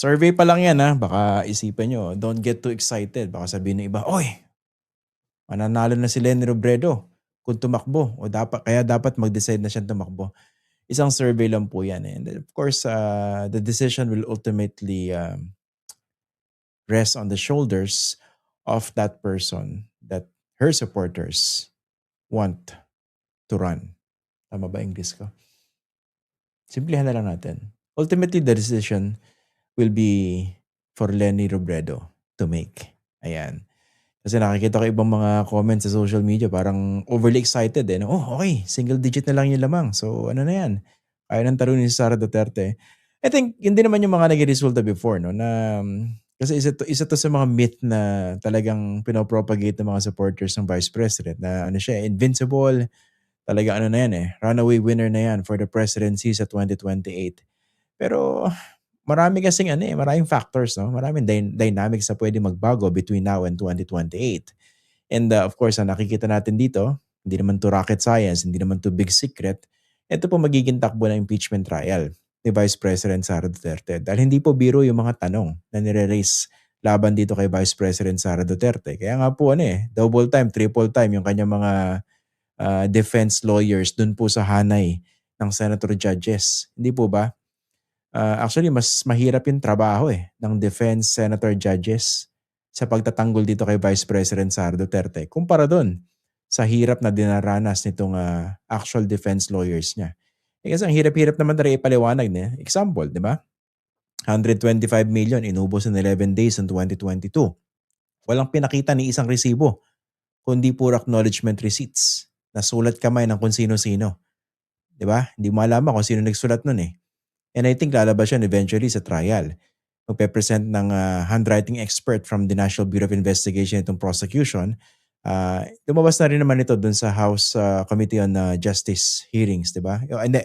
Survey pa lang yan baka isipin nyo, don't get too excited. Baka sabihin ng iba, "Oy, mananalo na si Lenny Robredo kung tumakbo o dapat mag-decide na siyang tumakbo." Isang survey lang po yan and of course, the decision will ultimately, rest on the shoulders of that person that her supporters want to run. Tama ba English ko? Simplihan na lang natin. Ultimately, the decision will be for Lenny Robredo to make. Ayan. Kasi nakikita ko ibang mga comments sa social media parang overly excited no? Oh, okay. Single digit na lang yung lamang. So ano na yan? Kaya ng talunin si Sara Duterte. I think hindi naman yung mga naging resulta before no na kasi isa to sa mga myth na talagang pinopropagate ng mga supporters ng Vice President na ano siya, invincible, talaga ano na yan runaway winner na yan for the presidency sa 2028. Pero marami kasing maraming factors 'no, maraming dynamics na puwedeng magbago between now and 2028. And, of course, ang nakikita natin dito, hindi naman 'to rocket science, hindi naman 'to big secret, ito po magiging takbo ng impeachment trial ni Vice President Sara Duterte. Dahil hindi po biro yung mga tanong na nire-raise laban dito kay Vice President Sara Duterte. Kaya nga po double time, triple time yung kanyang mga, defense lawyers dun po sa hanay ng senator judges, hindi po ba? Actually mas mahirap yung trabaho ng defense senator judges sa pagtatanggol dito kay Vice President Sara Duterte kumpara dun sa hirap na dinaranas nitong, actual defense lawyers niya. Kasi ang hirap-hirap naman talaga ipaliwanag example, 'di ba? 125 million inubos in 11 days in 2022. Walang pinakita ni isang resibo kundi puro acknowledgement receipts. Nasulat kamay ng kung sino-sino, 'di ba? Hindi mo malaman kung sino nagsulat nun. And I think lalabas yan eventually sa trial. Magpe-present ng handwriting expert from the National Bureau of Investigation itong prosecution. Lumabas na rin naman ito dun sa House Committee on Justice hearings, di ba? Hindi,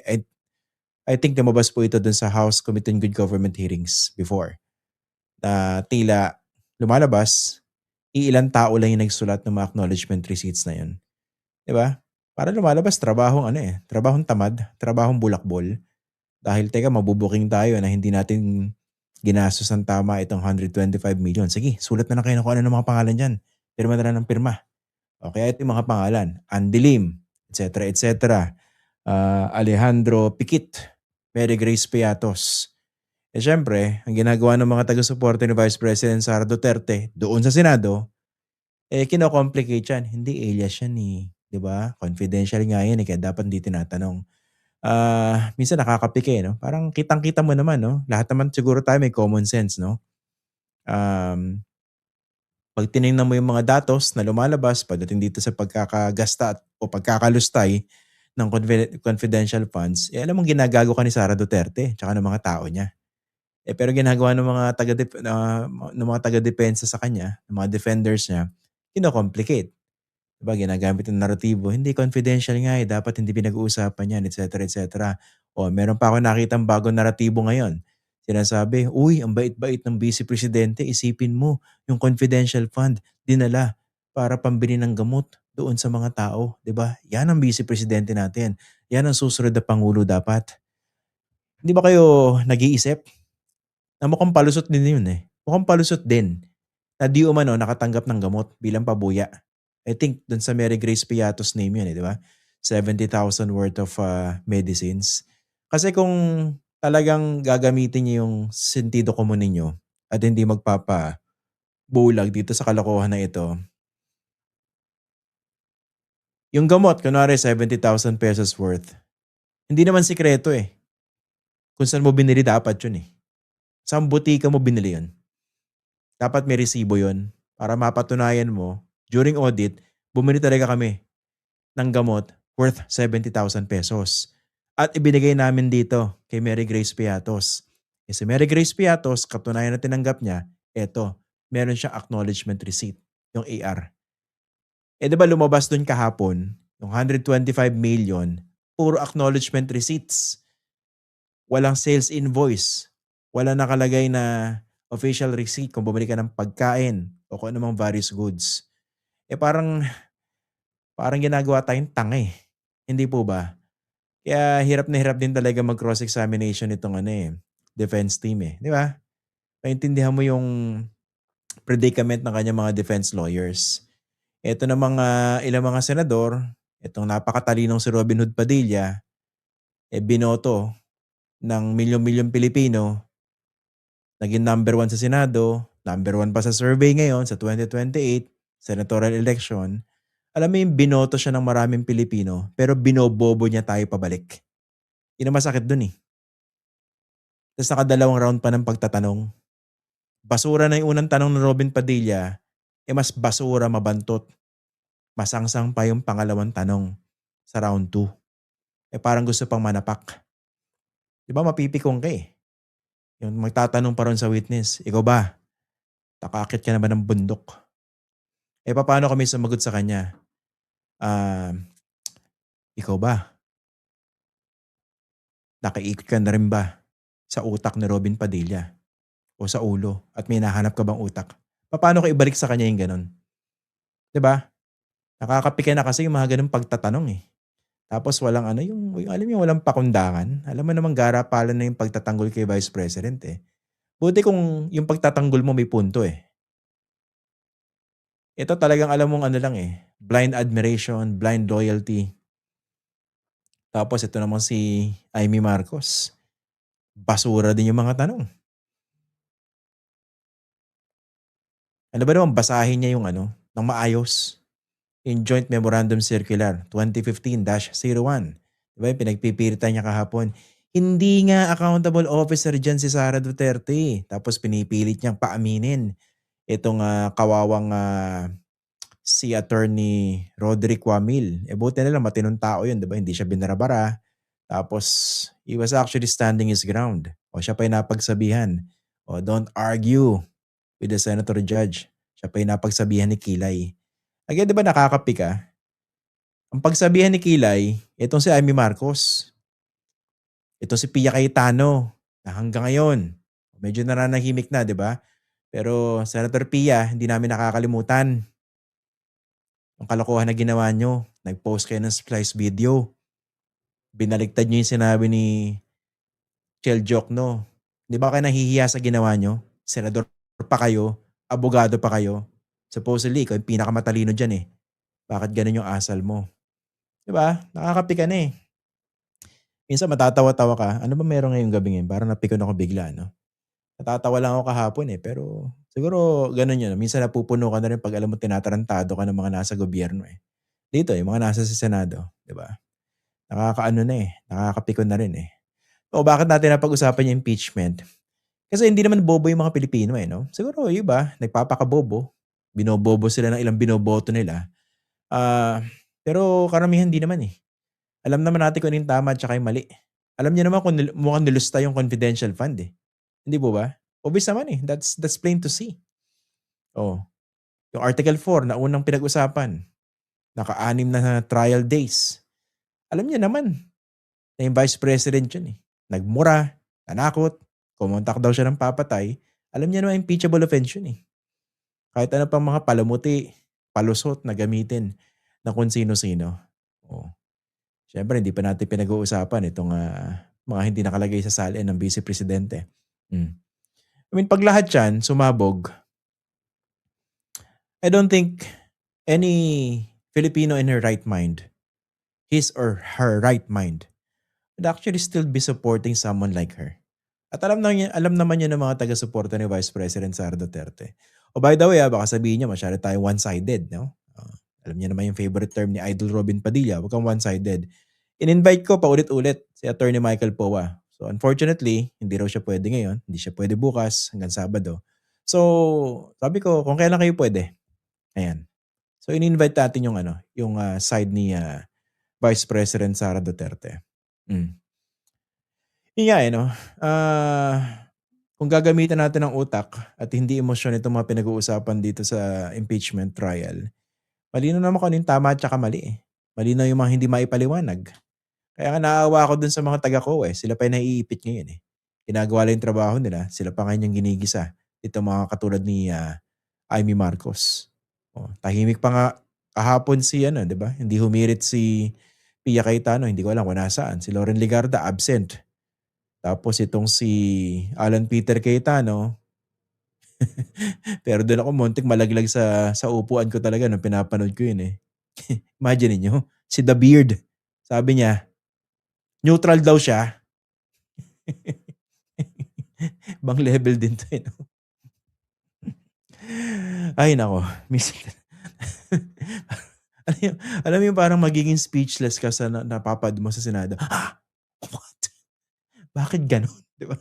I think lumabas po ito dun sa House Committee on Good Government hearings before. Na tila lumalabas, iilang tao lang yung nagsulat ng mga acknowledgement receipts na yun. Di ba? Para lumalabas, trabahong tamad, trabahong bulakbol. Dahil teka mabubuking tayo na hindi natin ginastos ng tama itong 125 million. Sige, sulat na lang kayo kung ano ng mga pangalan diyan. Pirma na lang ng pirma. O kaya ito yung mga pangalan. Andy Lim, etc. etc. Alejandro Piquit, Mary Grace Piatos. Syempre, ang ginagawa ng mga taga-suporta ni Vice President Sara Duterte doon sa Senado, kino-complicate yan. Hindi alias yan di ba? Confidential nga yan kaya dapat hindi tinatanong. Minsan nakakapike 'no, parang kitang-kita mo naman 'no, lahat naman siguro tayo may common sense 'no. 'Pag tinignan mo yung mga datos na lumalabas pagdating dito sa pagkakagasta o pagkakalustay ng confidential funds, alam mong ginagago ka ni Sara Duterte tsaka ng mga tao niya. Pero ginagawa ng mga taga-depensa sa kanya, ng mga defenders niya, kino-complicate. 'Di ba ginagamit ng naratibo, hindi confidential nga dapat hindi pinag-uusapan 'yan, et cetera, et cetera. O meron pa akong nakitang bagong naratibo ngayon. Sinasabi, "Uy, ang bait-bait ng Vice Presidente, isipin mo yung confidential fund dinala para pambili ng gamot doon sa mga tao." 'Di ba? 'Yan ang Vice Presidente natin. 'Yan ang susunod na pangulo dapat. Hindi ba kayo nag-iisip na mukhang palusot din 'yun Mukhang palusot din na di umano nakatanggap ng gamot bilang pabuya. I think dun sa Mary Grace Piatos name yun di ba? 70,000 worth of medicines. Kasi kung talagang gagamitin niyo yung sentido komún ninyo at hindi magpapabulag dito sa kalokohan na ito, yung gamot, kunwari 70,000 pesos worth, hindi naman sikreto kung saan mo binili dapat yun Saan butika mo binili yun? Dapat may resibo yun para mapatunayan mo during audit, bumili talaga kami ng gamot worth 70,000 pesos. At ibinigay namin dito kay Mary Grace Piatos. Si Mary Grace Piatos, katunayan na tinanggap niya, eto, meron siyang acknowledgement receipt, yung AR. Di ba lumabas dun kahapon, yung 125 million, puro acknowledgement receipts. Walang sales invoice. Wala nakalagay na official receipt kung bumili ka ng pagkain o kung anumang various goods. Parang ginagawa tayong tanga hindi po ba? Kaya hirap na hirap din talaga mag-cross examination itong defense team di ba? maintindihan mo yung predicament ng kanyang mga defense lawyers. Eto na mga ilang mga senador, itong napakatalinong si Robin Hood Padilla, binoto ng milyon-milyong Pilipino, naging number 1 sa Senado, number 1 pa sa survey ngayon sa 2028 senatorial election. Alam mo yung binoto siya ng maraming Pilipino, pero binobobo niya tayo pabalik. Yun ang masakit dun eh. Tapos nakadalawang round pa ng pagtatanong. Basura na yung unang tanong ng Robin Padilla, mas basura, mabantot. Masangsang pa yung pangalawang tanong sa round 2. Parang gusto pang manapak. Di ba mapipikong ka eh. Yung magtatanong pa ron sa witness, ikaw ba? Nakakit ka na ba ng bundok? Paano kami sumagot sa kanya? Ah, ikaw ba? Nakaiikot ka na rin ba sa utak ni Robin Padilla? O sa ulo? At may nahanap ka bang utak? Paano ka ibalik sa kanya yung ganun? 'Di ba? Nakakapika na kasi yung mga ganung pagtatanong eh. Tapos walang ano, yung alam mo yung walang pakundangan. Alam mo namang garapalan na yung pagtatanggol kay Vice President eh. Buti kung yung pagtatanggol mo may punto eh. Ito talagang alam mong ano lang eh, blind admiration, blind loyalty. Tapos ito naman si Amy Marcos. Basura din yung mga tanong. Ano ba naman basahin niya yung ano, ng maayos. Yung Joint Memorandum Circular 2015-01. Diba yung pinagpipilitan niya kahapon. Hindi nga accountable officer dyan si Sara Duterte. Tapos pinipilit niyang paaminin itong kawawang si Attorney Roderick Wamil. Buti na lang matinong tao yun, diba? Hindi siya binarabara. Tapos he was actually standing his ground. O siya pa yung napagsabihan. O don't argue with the senator judge. Siya pa yung napagsabihan ni Kilay. Again, di ba nakakapika? Ang pagsabihan ni Kilay, itong si Amy Marcos, itong si Pia Cayetano, na hanggang ngayon, medyo nananahimik na, di ba? Pero Senator Pia, hindi namin nakakalimutan ang kalokohan na ginawa nyo. Nag-post kayo ng splice video. Binaligtad nyo yung sinabi ni Chel Jokno. Di ba kayo nahihiya sa ginawa nyo? Senador pa kayo, abogado pa kayo. Supposedly, ikaw yung pinakamatalino dyan eh. Bakit ganun yung asal mo? Di ba? Nakakapika na eh. Minsan matatawa-tawa ka. Ano ba meron ngayong gabi ngayon? Parang napikon ako bigla, no? Natatawa lang ako kahapon eh. Pero siguro ganun yun. Minsan napupuno ka na rin pag alam mo tinatarantado ka ng mga nasa gobyerno eh. Dito, yung mga nasa sa Senado. Di ba? Nakakaano na eh. Nakakapikon na rin eh. O bakit natin napag-usapan yung impeachment? Kasi hindi naman bobo yung mga Pilipino eh, no? Siguro yung iba, nagpapakabobo. Binobobo sila ng ilang binoboto nila. Pero karamihan di naman eh. Alam naman natin kung ano yung tama at saka yung mali. Alam niyo naman kung mukhang nilusta yung confidential fund eh. Hindi po ba? Obvious naman eh. That's plain to see. Oh, yung Article 4 na unang pinag-usapan, naka-6 na trial days. Alam niya naman na yung Vice President yun eh. Nagmura, nanakot, kumontak daw siya ng papatay. Alam niya naman impeachable offense yun eh. Kahit ano pang mga palamuti, palusot na gamitin na kung sino-sino. Oh. Siyempre hindi pa natin pinag-uusapan itong mga hindi nakalagay sa salin ng Vice Presidente. I mean, pag lahat yan sumabog, I don't think any Filipino in her right mind, his or her right mind, would actually still be supporting someone like her. At alam naman niya ng mga taga-suporta ni Vice President Sara Duterte. O by the way, baka sabihin niya masyado tayo one-sided, no? Alam niya naman yung favorite term ni Idol Robin Padilla, huwag kang one-sided. In-invite ko paulit-ulit si Attorney Michael Poa. So unfortunately, hindi raw siya pwede ngayon, hindi siya pwede bukas hanggang Sabado. So sabi ko, kung kailan kayo pwede. Ayan. So in-invite natin yung side ni Vice President Sara Duterte. Yun nga no. Kung gagamitan natin ng utak at hindi emosyon itong mga pinag-uusapan dito sa impeachment trial, malinaw naman kung ano yung tama at saka mali eh. Malinaw yung mga hindi maipaliwanag. Kaya nga naawa ako dun sa mga taga-ko eh. Sila pa yung naiipit ngayon eh. Ginagawa lang yung trabaho nila. Sila pa ngayon yung ginigisa. Ito mga katulad ni Amy Marcos. Tahimik pa nga kahapon si di ba? Hindi humirit si Pia Cayetano. Hindi ko alam kung nasaan. Si Lauren Ligarda absent. Tapos itong si Alan Peter Cayetano, Pero do'n ako muntik malaglag sa upuan ko talaga nung pinapanood ko yun, eh. Imagine ninyo, si The Beard, sabi niya, neutral daw siya. Ibang level din 'to, eh, 'no? Ay naku, minsan alam mo yung parang magiging speechless ka sa napapanood mo sa Senado. "Ha? What? Bakit gano'n?" 'Di ba?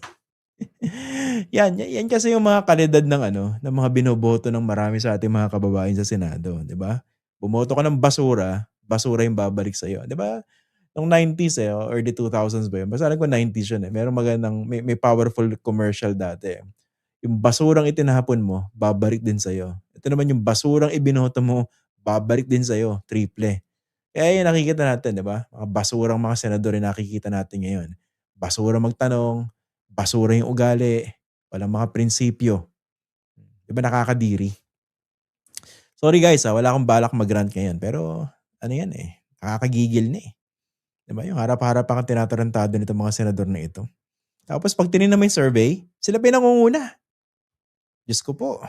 Yan kasi yung mga kalidad ng ano, ng mga binoboto ng marami sa ating mga kababayan sa Senado, 'di ba? Bumoto ka ng basura, basura yung babalik sa'yo, 'di ba? Nung 90s, eh, o early 2000s ba yun? Basta alam ko 90s yun, eh. Merong magandang may powerful commercial dati, eh. Yung basurang itinapon mo, babalik din sa'yo. Ito naman yung basurang ibinoto mo, babalik din sa'yo, triple. Kaya yun nakikita natin, 'di ba? Mga basurang mga senador yung nakikita natin ngayon. Basura magtanong, basura yung ugali, walang mga prinsipyo. 'Di ba nakakadiri? Sorry guys, wala akong balak mag-rant ngayon pero ano 'yan, eh, nakakagigil na, eh. 'Di ba yung harap-harapan kang tinatarantado nitong mga senador na ito. Tapos 'pag tinignan mo yung survey, sila pa yung nangunguna. Diyos ko po.